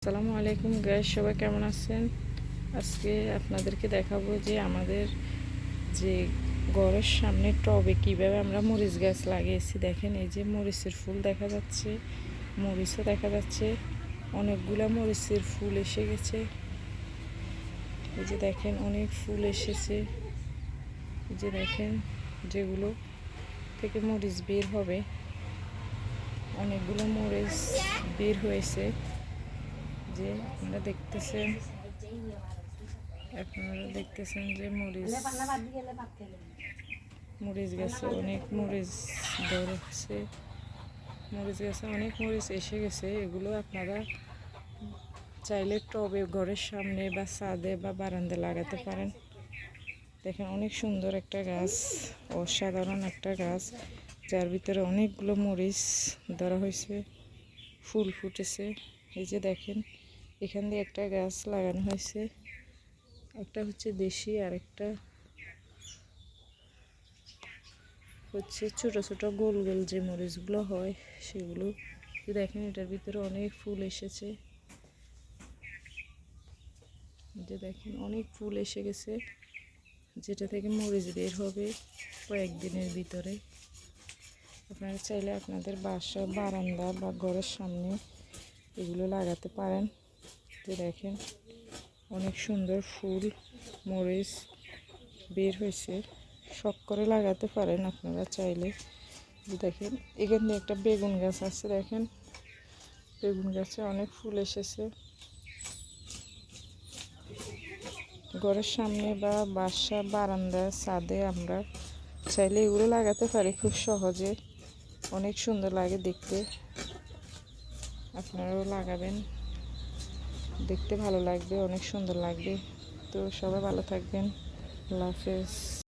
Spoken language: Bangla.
আসসালামু আলাইকুম গাইস, সবাই কেমন আছেন? আজকে আপনাদেরকে দেখাবো যে আমাদের যে ঘরের সামনে টবে কিভাবে আমরা মরিচ গাছ লাগিয়েছি। দেখেন, এই যে মরিচের ফুল দেখা যাচ্ছে, মরিচও দেখা যাচ্ছে, অনেকগুলা মরিচের ফুল এসে গেছে। এই যে দেখেন, অনেক ফুল এসেছে। এই যে দেখেন, যেগুলো থেকে মরিচ বের হবে, অনেকগুলো মরিচ বের হয়েছে। যে আপনারা দেখতেছেন যে মরিচ গাছে অনেক মরিচ ধরছে, মরিচ গাছে অনেক মরিচ এসে গেছে। এগুলো আপনারা চাইলে টবে ঘরের সামনে বা ছাদে বা বারান্দায় লাগাতে পারেন। দেখেন, অনেক সুন্দর একটা গাছ, অসাধারণ একটা গাছ, যার ভিতরে অনেকগুলো মরিচ ধরা হয়েছে, ফুল ফুটেছে। এই যে দেখেন, এখান দিয়ে একটা গাছ লাগানো হয়েছে, একটা হচ্ছে দেশি আর একটা হচ্ছে ছোট ছোট গোল গোল যে মরিচগুলো হয় সেগুলো। দেখেন, এটার ভিতরে অনেক ফুল এসেছে। যে দেখেন, অনেক ফুল এসে গেছে, যেটা থেকে মরিচ বের হবে কয়েকদিনের ভিতরে। আপনারা চাইলে আপনাদের বাসা, বারান্দা বা ঘরের সামনে এগুলো লাগাতে পারেন। যে দেখেন, অনেক সুন্দর ফুল মরিচ বের হয়েছে, শখ করে লাগাতে পারেন আপনারা চাইলে। দেখেন, এখানে একটা বেগুন গাছ আছে, দেখেন বেগুন গাছে অনেক ফুল এসেছে। ঘরের সামনে বা বাসা, বারান্দা, ছাদে আমরা চাইলে এগুলো লাগাতে পারি খুব সহজে, অনেক সুন্দর লাগে দেখতে। আপনারাও লাগাবেন, দেখতে ভালো লাগবে, অনেক সুন্দর লাগবে। তো সবাই ভালো থাকবেন, আল্লাহ হাফেজ।